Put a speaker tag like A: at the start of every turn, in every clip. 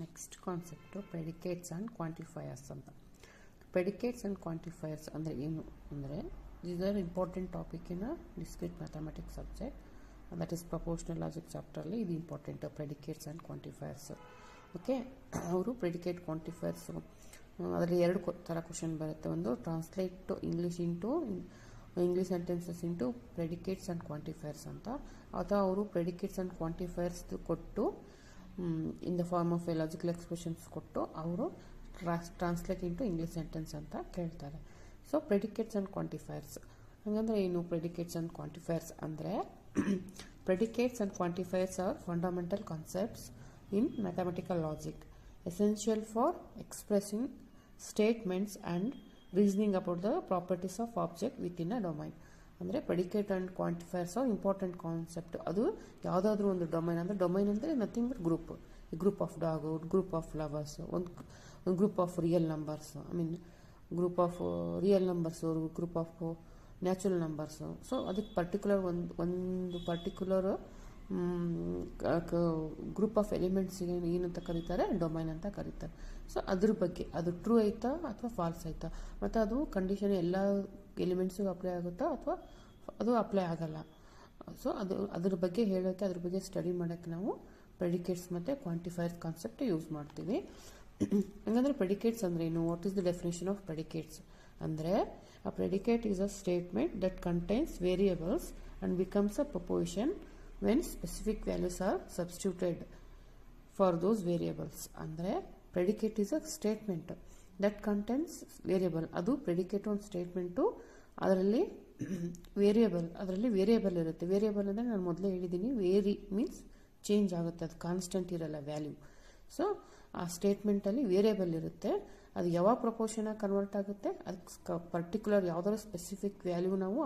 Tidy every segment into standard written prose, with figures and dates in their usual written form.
A: Next concept predicates and quantifiers ಅಂತ. Predicates and quantifiers ಅಂದರೆ ಏನು ಅಂದರೆ, these are important topic in discrete mathematics subject, that is proportional logic ಚಾಪ್ಟರ್ಲಿ ಇದು important, predicates and quantifiers. Okay, ಅವರು predicate quantifiers ಅದರಲ್ಲಿ ಎರಡು ಥರ ಕ್ವಶನ್ ಬರುತ್ತೆ. ಒಂದು translate English sentences into predicates and quantifiers ಅಂತ, ಅಥವಾ ಅವರು ಪ್ರೆಡಿಕೇಟ್ಸ್ ಆ್ಯಂಡ್ ಕ್ವಾಂಟಿಫೈಯರ್ಸ್ ಕೊಟ್ಟು in the form of a logical expressions ಕೊಟ್ಟು ಅವರು ಟ್ರಾನ್ಸ್ಲೇಟ್ ಇಂಟು ಇಂಗ್ಲೀಷ್ ಸೆಂಟೆನ್ಸ್ ಅಂತ ಕೇಳ್ತಾರೆ. ಸೊ ಪ್ರೆಡಿಕೇಟ್ಸ್ ಆ್ಯಂಡ್ ಕ್ವಾಂಟಿಫೈಯರ್ಸ್ ಹಾಗಂದ್ರೆ ಏನು? ಪ್ರೆಡಿಕೇಟ್ಸ್ ಆ್ಯಂಡ್ ಕ್ವಾಂಟಿಫೈಯರ್ಸ್ ಅಂದರೆ predicates and quantifiers are fundamental concepts in mathematical logic, essential for expressing statements and reasoning about the properties of object within a domain. ಅಂದರೆ predicate and quantifiers important concept. ಅದು ಯಾವುದಾದ್ರೂ ಒಂದು domain, ಅಂದರೆ domain ಅಂದರೆ nothing but group of dog, group of lovers, ಒಂದು group of real numbers, group of real numbers, group of natural numbers. So ಅದಕ್ಕೆ particular ಒಂದು particular group of ಎಲಿಮೆಂಟ್ಸಿಗೆ ಏನಂತ ಕರೀತಾರೆ? ಡೊಮೈನ್ ಅಂತ ಕರೀತಾರೆ. ಸೊ ಅದ್ರ ಬಗ್ಗೆ ಅದು ಟ್ರೂ ಆಯ್ತಾ ಅಥವಾ ಫಾಲ್ಸ್ ಆಯ್ತಾ, ಮತ್ತು ಅದು ಕಂಡೀಷನ್ ಎಲ್ಲ ಎಲಿಮೆಂಟ್ಸಿಗೂ ಅಪ್ಲೈ ಆಗುತ್ತಾ ಅಥವಾ ಅದು ಅಪ್ಲೈ ಆಗಲ್ಲ. ಸೊ ಅದ್ರ ಬಗ್ಗೆ ಹೇಳೋಕ್ಕೆ, ಅದ್ರ ಬಗ್ಗೆ ಸ್ಟಡಿ ಮಾಡೋಕ್ಕೆ ನಾವು ಪ್ರೆಡಿಕೇಟ್ಸ್ ಮತ್ತು ಕ್ವಾಂಟಿಫೈಯರ್ಸ್ ಕಾನ್ಸೆಪ್ಟ್ ಯೂಸ್ ಮಾಡ್ತೀವಿ. ಹಂಗಂದ್ರೆ ಪ್ರೆಡಿಕೇಟ್ಸ್ ಅಂದರೆ ಏನು? What is the definition of predicates ಅಂದರೆ, a predicate is a statement that contains variables and becomes a proposition when specific values are substituted for those variables. ಅಂದರೆ predicate is a statement that contains variable. ಅದು predicate ಒಂದು statement, ಅದರಲ್ಲಿ variable ಇರುತ್ತೆ. Variable ಅಂದರೆ ನಾನು ಮೊದಲೇ ಹೇಳಿದ್ದೀನಿ, very means change ಆಗುತ್ತೆ, ಅದು ಕಾನ್ಸ್ಟೆಂಟ್ ಇರಲ್ಲ ವ್ಯಾಲ್ಯೂ. ಸೊ ಆ ಸ್ಟೇಟ್ಮೆಂಟಲ್ಲಿ ವೇರಿಯೇಬಲ್ ಇರುತ್ತೆ, ಅದು ಯಾವಾಗ ಪ್ರಪೋರ್ಷನಾಗಿ ಕನ್ವರ್ಟ್ ಆಗುತ್ತೆ, ಅದಕ್ಕೆ ಪರ್ಟಿಕ್ಯುಲರ್ ಯಾವುದಾದ್ರು ಸ್ಪೆಸಿಫಿಕ್ ವ್ಯಾಲ್ಯೂ ನಾವು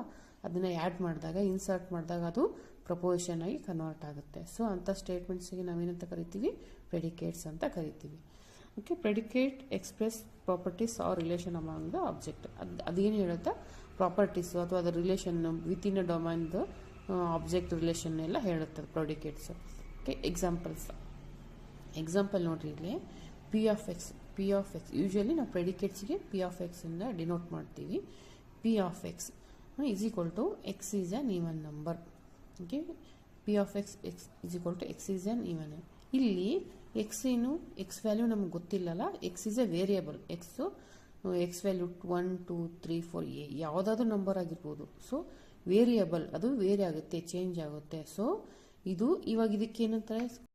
A: ಅದನ್ನು ಆ್ಯಡ್ ಮಾಡಿದಾಗ, ಇನ್ಸರ್ಟ್ ಮಾಡಿದಾಗ ಅದು ಪ್ರಪೋಸಿಷನ್ ಆಗಿ ಕನ್ವರ್ಟ್ ಆಗುತ್ತೆ. ಸೊ ಅಂಥ ಸ್ಟೇಟ್ಮೆಂಟ್ಸಿಗೆ ನಾವೇನಂತ ಕರಿತೀವಿ? ಪ್ರೆಡಿಕೇಟ್ಸ್ ಅಂತ ಕರಿತೀವಿ. Okay, predicate express properties or relation among the object. ಅದೇನು ಹೇಳುತ್ತಾ? ಪ್ರಾಪರ್ಟೀಸು ಅಥವಾ ಅದರ ರಿಲೇಷನ್ ವಿತಿನ್ ಅ ಡೊಮೈನ್ದು ಆಬ್ಜೆಕ್ಟ್ ರಿಲೇಷನ್ ಎಲ್ಲ ಹೇಳುತ್ತೆ ಪ್ರೆಡಿಕೇಟ್ಸ್. ಓಕೆ, ಎಕ್ಸಾಂಪಲ್ ನೋಡ್ರಿ, ಇಲ್ಲಿ ಪಿ ಆಫ್ ಎಕ್ಸ್ ಯೂಶಲಿ ನಾವು ಪ್ರೆಡಿಕೇಟ್ಸ್ಗೆ ಪಿ ಆಫ್ ಎಕ್ಸ್ ಇಂದ ಡಿನೋಟ್ ಮಾಡ್ತೀವಿ. P of x is equal to x is an even number. Okay, P of x is equal to x is an even. ಇಲ್ಲಿ x x value ನಮ್ಗೆ ಗೊತ್ತಿಲ್ಲಲ್ಲ, x is a variable. X value 1 2 3 4 ಯಾವುದಾದ್ರೂ number ಆಗಿರ್ಬೋದು. So variable, ಅದು vary ಆಗುತ್ತೆ, change ಆಗುತ್ತೆ. So ಇದು ಇವಾಗ ಇದಕ್ಕೆ ಏನಂತಾರೆ?